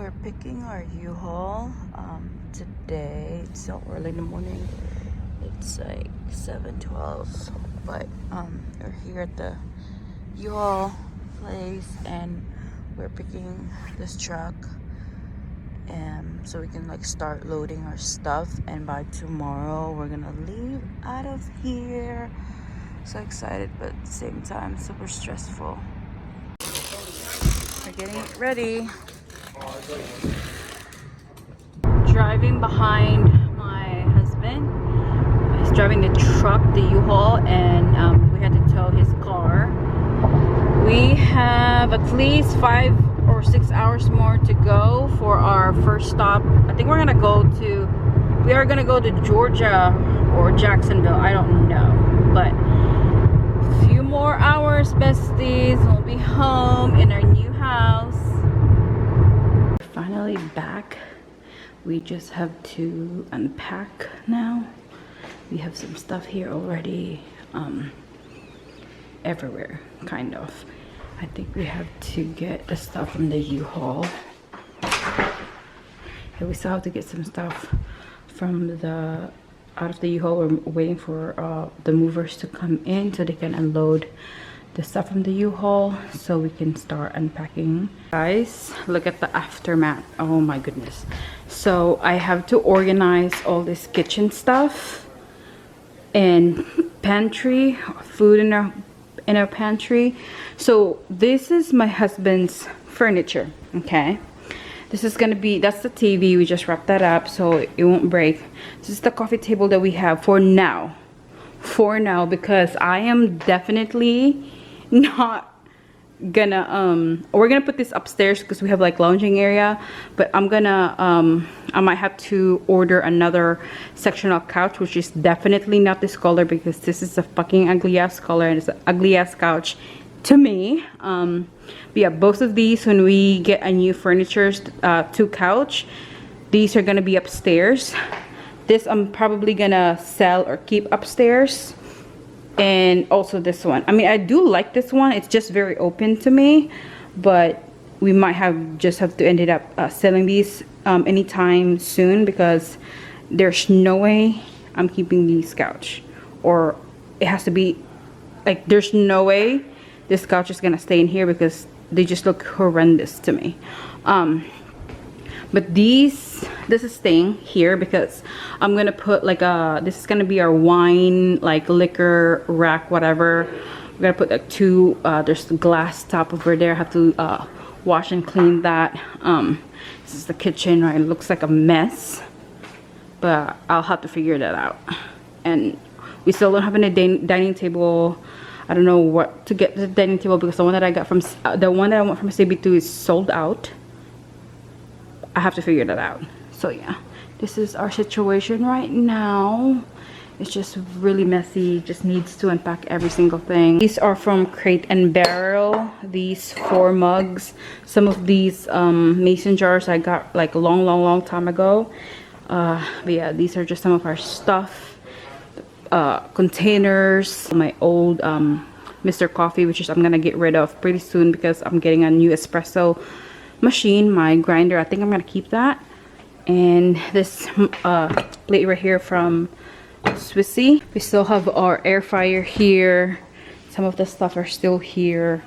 We're picking our U-Haul today. It's so early in the morning. It's like 7:12, but we're here at the U-Haul place and we're picking this truck so we can like start loading our stuff, and by tomorrow we're gonna leave out of here. So excited, but at the same time super stressful. We're getting ready. Driving behind my husband. He's driving the truck, the U-Haul, and we had to tow his car. We have at least 5 or 6 hours more to go for our first stop. I think we are gonna go to Georgia or Jacksonville, I don't know, but a few more hours, besties, we'll be home in our new house. Finally back. We just have to unpack now. We have some stuff here already, everywhere, kind of. I think we have to get the stuff from the U-Haul. Yeah, we still have to get some stuff from out of the U-Haul. We're waiting for the movers to come in so they can unload the stuff from the U-Haul so we can start unpacking. Guys, look at the aftermath. Oh my goodness. So I have to organize all this kitchen stuff and pantry, food in our pantry. So this is my husband's furniture, okay? This is gonna be, that's the TV, we just wrapped that up so it won't break. This is the coffee table that we have for now, because I am definitely not gonna we're gonna put this upstairs because we have like lounging area, but I'm gonna I might have to order another sectional couch, which is definitely not this color because this is a fucking ugly ass color and it's an ugly ass couch to me. But yeah, both of these, when we get a new furniture to couch, these are gonna be upstairs. This I'm probably gonna sell or keep upstairs. And also this one, I mean, I do like this one, it's just very open to me, but we might just have to end up selling these anytime soon, because there's no way I'm keeping these couch, or it has to be like, there's no way this couch is gonna stay in here because they just look horrendous to me. But this is staying here because I'm gonna put like this is gonna be our wine, like liquor rack, whatever. We're gonna put like two, there's the glass top over there. I have to wash and clean that. This is the kitchen, right? It looks like a mess, but I'll have to figure that out. And we still don't have a dining table. I don't know what to get the dining table because the one that I got from the one that I want from CB2 is sold out. I have to figure that out. So yeah, this is our situation right now. It's just really messy, just needs to unpack every single thing. These are from Crate and Barrel, these 4 mugs. Some of these mason jars I got like a long time ago. But yeah, these are just some of our stuff. Containers, my old Mr. Coffee, which is I'm gonna get rid of pretty soon because I'm getting a new espresso machine. My grinder, I think I'm gonna keep that. And this plate right here from Swissy. We still have our air fryer here. Some of the stuff are still here.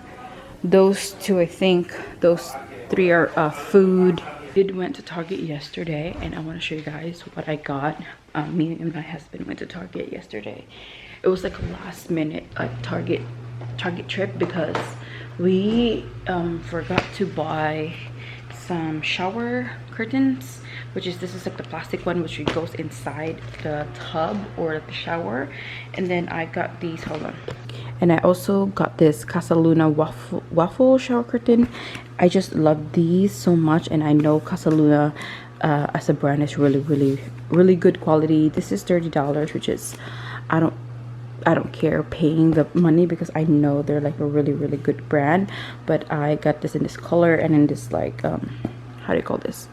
Those 2, I think, those 3 are food. We went to Target yesterday and I want to show you guys what I got. Me and my husband went to Target yesterday. It was like a last minute Target trip because we forgot to buy some shower curtains, which is, this is like the plastic one which goes inside the tub or the shower. And then I got these, hold on, and I also got this Casa Luna waffle shower curtain. I just love these so much, and I know Casa Luna as a brand is really good quality. This is $30, which is, I don't care paying the money because I know they're like a really good brand. But I got this in this color and in this like how do you call this,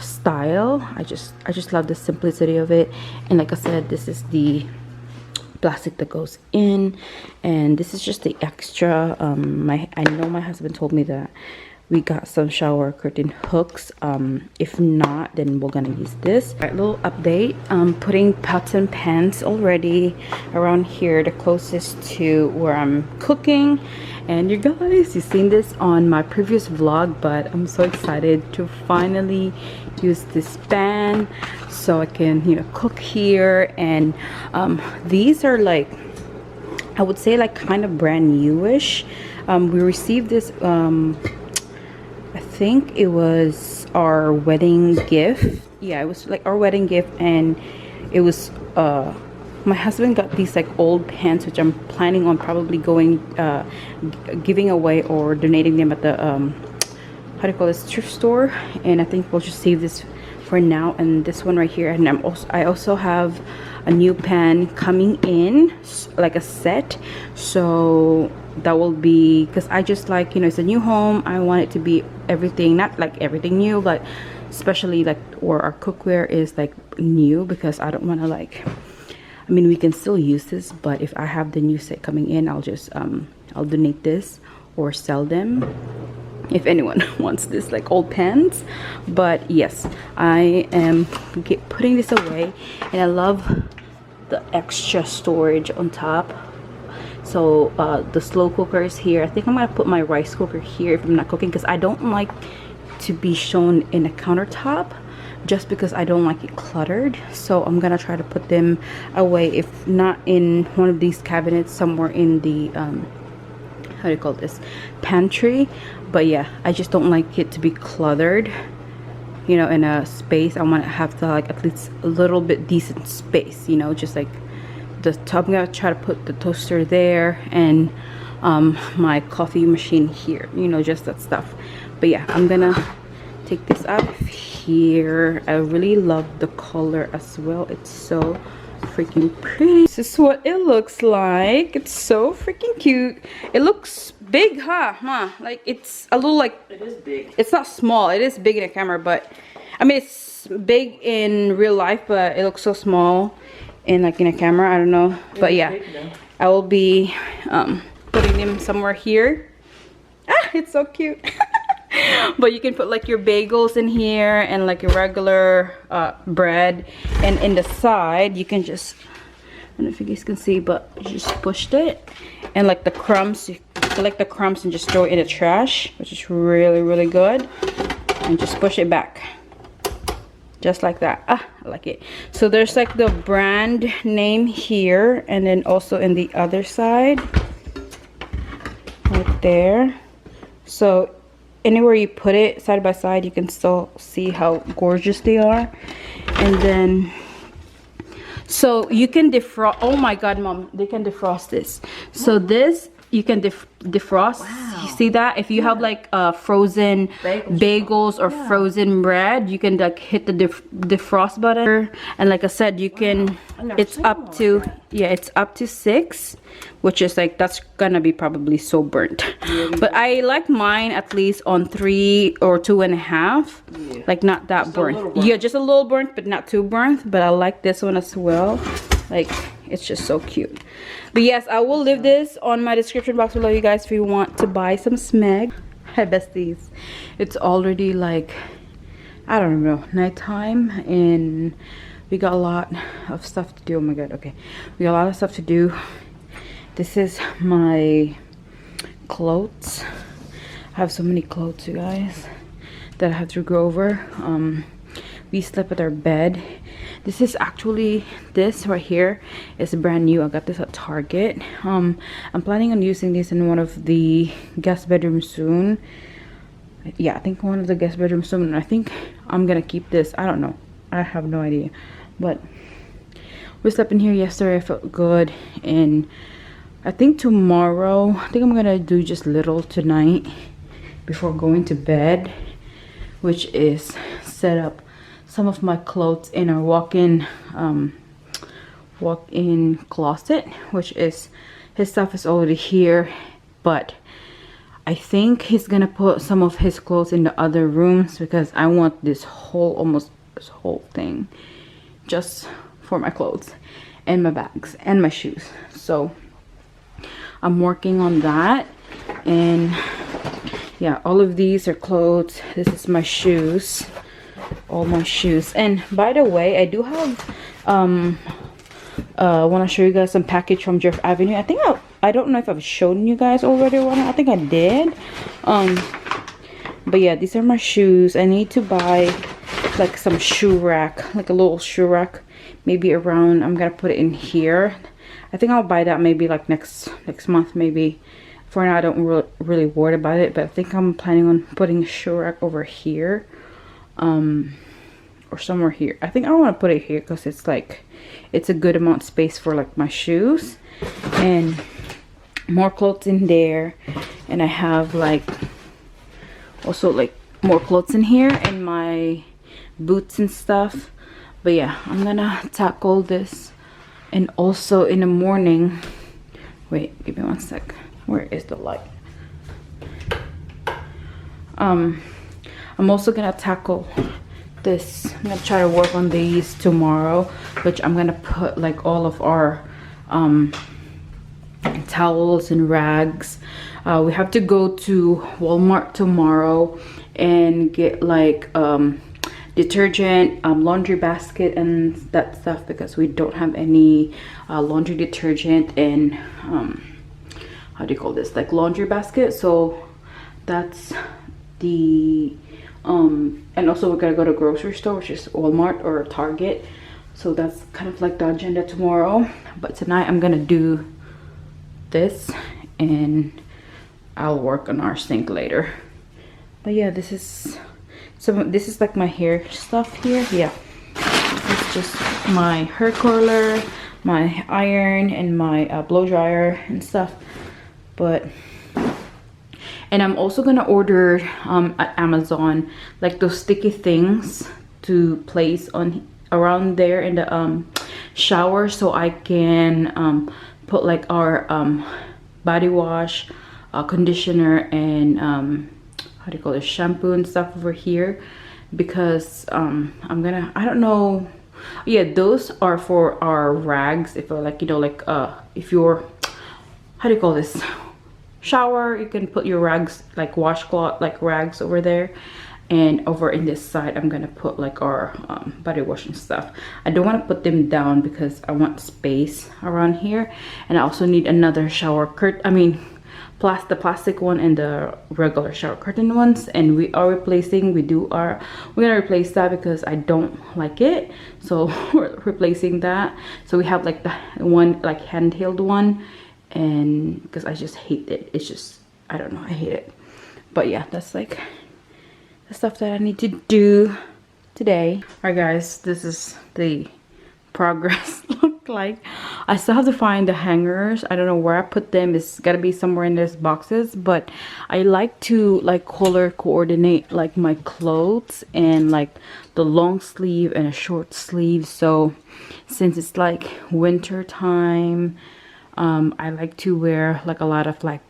style. I just love the simplicity of it. And like I said, this is the plastic that goes in, and this is just the extra. I know my husband told me that we got some shower curtain hooks. If not, then we're gonna use this. All right, little update. Putting pots and pans already around here, the closest to where I'm cooking. And you guys, you've seen this on my previous vlog, but I'm so excited to finally use this pan so I can, you know, cook here. And these are like, I would say like kind of brand newish. We received this, I think it was our wedding gift. Yeah, it was like our wedding gift, and it was my husband got these like old pans, which I'm planning on probably going giving away or donating them at the how do you call this, thrift store. And I think we'll just save this for now. And this one right here, and I also have a new pan coming in, like a set. So that will be, because I just like, you know, it's a new home. I want it to be everything, not like everything new, but especially like where our cookware is like new, because I don't want to like, I mean, we can still use this, but if I have the new set coming in, I'll just I'll donate this or sell them if anyone wants this like old pans. But yes, I am putting this away, and I love the extra storage on top. So the slow cooker is here. I think I'm gonna put my rice cooker here if I'm not cooking, because I don't like to be shown in a countertop, just because I don't like it cluttered. So I'm gonna try to put them away, if not in one of these cabinets, somewhere in the how do you call this, pantry. But yeah, I just don't like it to be cluttered, you know, in a space. I want to have to like at least a little bit decent space, you know, just like the top. I'm gonna try to put the toaster there, and my coffee machine here, you know, just that stuff. But yeah, I'm gonna take this up here. I really love the color as well. It's so freaking pretty. This is what it looks like. It's so freaking cute. It looks big, huh? Like it's a little like, it is big. It's not small. It is big in the camera, but I mean it's big in real life, but it looks so small in like in a camera. I don't know, but yeah, I will be putting them somewhere here. Ah, it's so cute. But you can put like your bagels in here, and like your regular bread, and in the side you can just, I don't know if you guys can see, but you just pushed it, and like the crumbs, you collect the crumbs and just throw it in the trash, which is really, really good. And just push it back just like that. Ah, I like it. So there's like the brand name here, and then also in the other side right there. So anywhere you put it side by side, you can still see how gorgeous they are. And then so you can defrost. Oh my god, mom, they can defrost this. So this you can defrost. Wow. You see that? If you have like frozen bagels or frozen bread, you can like hit the defrost button. And like I said, you can, it's up to, yeah, it's up to 6, which is like, that's gonna be probably so burnt. But I like mine at least on 3 or 2.5. Like not that burnt. Yeah, just a little burnt, but not too burnt. But I like this one as well. Like it's just so cute. But yes, I will leave this on my description box below, you guys, if you want to buy some smeg. Hi besties, it's already like, I don't know, nighttime, and we got a lot of stuff to do. Oh my god, okay, we got a lot of stuff to do. This is my clothes. I have so many clothes, you guys, that I have to go over. We slept at our bed. This is actually, this right here is brand new. I got this at Target. I'm planning on using this in one of the guest bedrooms soon. Yeah, I think one of the guest bedrooms soon. I think I'm gonna keep this. I don't know, I have no idea. But we slept in here yesterday. I felt good. And I think tomorrow, I think I'm gonna do just little tonight before going to bed, which is set up some of my clothes in our walk-in closet, which is, his stuff is already here, but I think he's gonna put some of his clothes in the other rooms, because I want this whole, almost this whole thing just for my clothes and my bags and my shoes. So I'm working on that. And yeah, all of these are clothes. This is my shoes, all my shoes. And by the way, I do have I want to show you guys some package from Drift Avenue. I don't know if I've shown you guys already or not. I think I did. But yeah, these are my shoes. I need to buy like some shoe rack, like a little shoe rack, maybe around, I'm gonna put it in here. I think I'll buy that maybe like next month maybe. For now I don't really worry about it, but I think I'm planning on putting a shoe rack over here, or somewhere here. I think I want to put it here because it's like, it's a good amount of space for like my shoes, and more clothes in there. And I have like also like more clothes in here, and my boots and stuff. But yeah, I'm gonna tackle this. And also in the morning, wait, give me one sec. Where is the light? I'm also gonna tackle this. I'm gonna try to work on these tomorrow, which I'm gonna put like all of our towels and rags. We have to go to Walmart tomorrow and get like detergent, laundry basket and that stuff, because we don't have any laundry detergent and how do you call this, like laundry basket. So that's the and also we're gonna go to grocery store, which is Walmart or Target. So that's kind of like the agenda tomorrow. But tonight I'm gonna do this, and I'll work on our sink later. But yeah, this is like my hair stuff here. Yeah, this is just my hair curler, my iron, and my blow dryer and stuff. And I'm also gonna order at Amazon like those sticky things to place on around there in the shower, so I can put like our body wash, conditioner, and how do you call it, shampoo and stuff over here, because I don't know, yeah, those are for our rags. If like, you know, like if you're, how do you call this, shower, you can put your rags, like washcloth, like rags over there. And over in this side I'm gonna put like our body wash and stuff. I don't want to put them down because I want space around here. And I also need another shower curtain, I mean the plastic one and the regular shower curtain ones, and we are replacing, we're gonna replace that because I don't like it, so we're replacing that. So we have like the one like handheld one, and because I just hate it, it's just, I don't know, I hate it. But yeah, that's like the stuff that I need to do today. Alright guys, this is the progress look like. I still have to find the hangers. I don't know where I put them. It's gotta be somewhere in these boxes, but I like to like color coordinate like my clothes, and like the long sleeve and a short sleeve. So since it's like winter time, I like to wear like a lot of like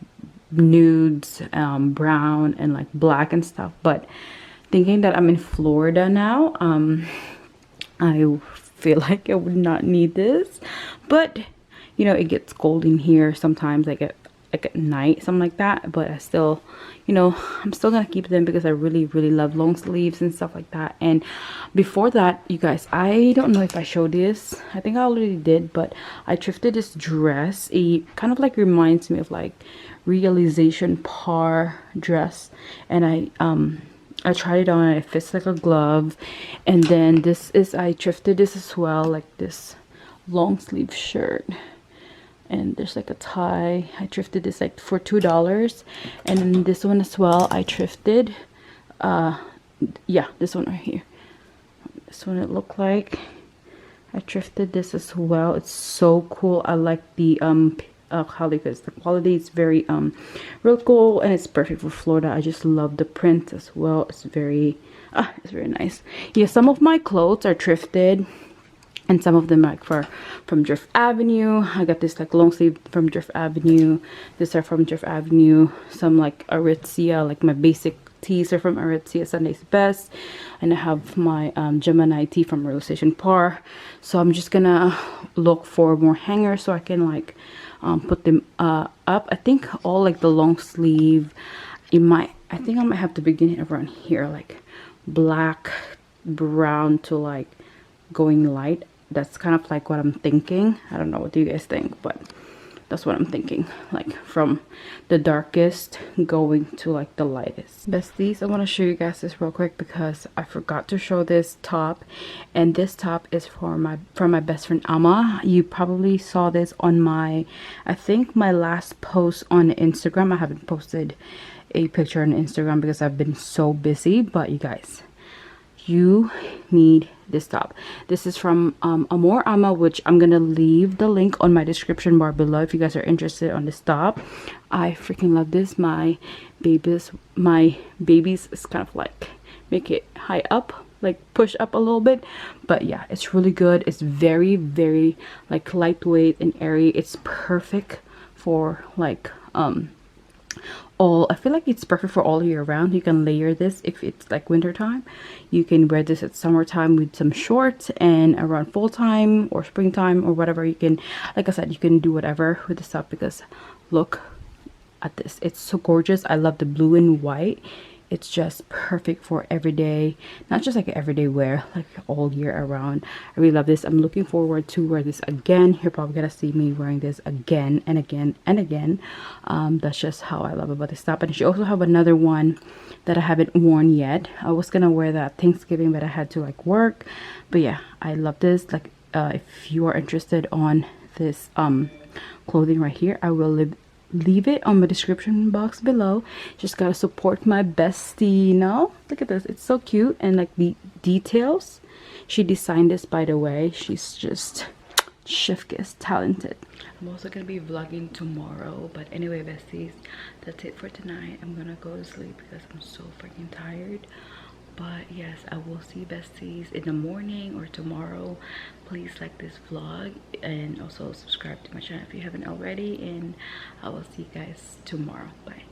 nudes, brown and like black and stuff. But thinking that I'm in Florida now, I feel like I would not need this. But you know, it gets cold in here sometimes, like at night, something like that. But I still, you know, I'm still gonna keep them because I really love long sleeves and stuff like that. And before that, you guys, I don't know if I showed this, I think I already did, but I thrifted this dress. It kind of like reminds me of like Realization Par dress, and I tried it on, it fits like a glove. And then this is, I thrifted this as well, like this long sleeve shirt, and there's like a tie. I thrifted this like for $2. And then this one as well, I thrifted, yeah, this one right here, this one it looked like. I thrifted this as well. It's so cool. I like the how it is, the quality is very real cool, and it's perfect for Florida. I just love the print as well. It's very nice. Yeah, some of my clothes are thrifted, and some of them like from Drift Avenue. I got this like long sleeve from Drift Avenue. These are from Drift Avenue. Some like Aritzia, like my basic tees are from Aritzia, Sunday's Best. And I have my Gemini tee from Realization Par. So I'm just gonna look for more hangers so I can like put them up. I think all like the long sleeve, it might, I think I might have to begin it around here, like black, brown to like going light. That's kind of like what I'm thinking. I don't know, what do you guys think? But that's what I'm thinking, like from the darkest going to like the lightest. Besties, I want to show you guys this real quick because I forgot to show this top, and this top is from my best friend Amma. You probably saw this on my, I think my last post on Instagram. I haven't posted a picture on Instagram because I've been so busy, but you guys, you need this top. This is from Amor Ama, which I'm gonna leave the link on my description bar below if you guys are interested on this top. I freaking love this. My babies is kind of like make it high up, like push up a little bit, but yeah, it's really good. It's very, very like lightweight and airy. It's perfect for like I feel like it's perfect for all year round. You can layer this if it's like winter time. You can wear this at summertime with some shorts, and around fall time or springtime or whatever, you can, like I said, you can do whatever with this top because look at this. It's so gorgeous. I love the blue and white. It's just perfect for everyday, not just like everyday wear, like all year around. I really love this. I'm looking forward to wear this again. You're probably gonna see me wearing this again and again and again. That's just how I love about this top. And she also have another one that I haven't worn yet. I was gonna wear that at Thanksgiving, but I had to like work. But yeah, I love this. Like if you are interested on this clothing right here, I will leave it on my description box below. Just gotta support my bestie, you know. Look at this, it's so cute, and like the details, she designed this, by the way. She's just chef kiss talented. I'm also gonna be vlogging tomorrow, but anyway besties, that's it for tonight. I'm gonna go to sleep because I'm so freaking tired. But yes, I will see besties in the morning or tomorrow. Please like this vlog and also subscribe to my channel if you haven't already, and I will see you guys tomorrow. Bye.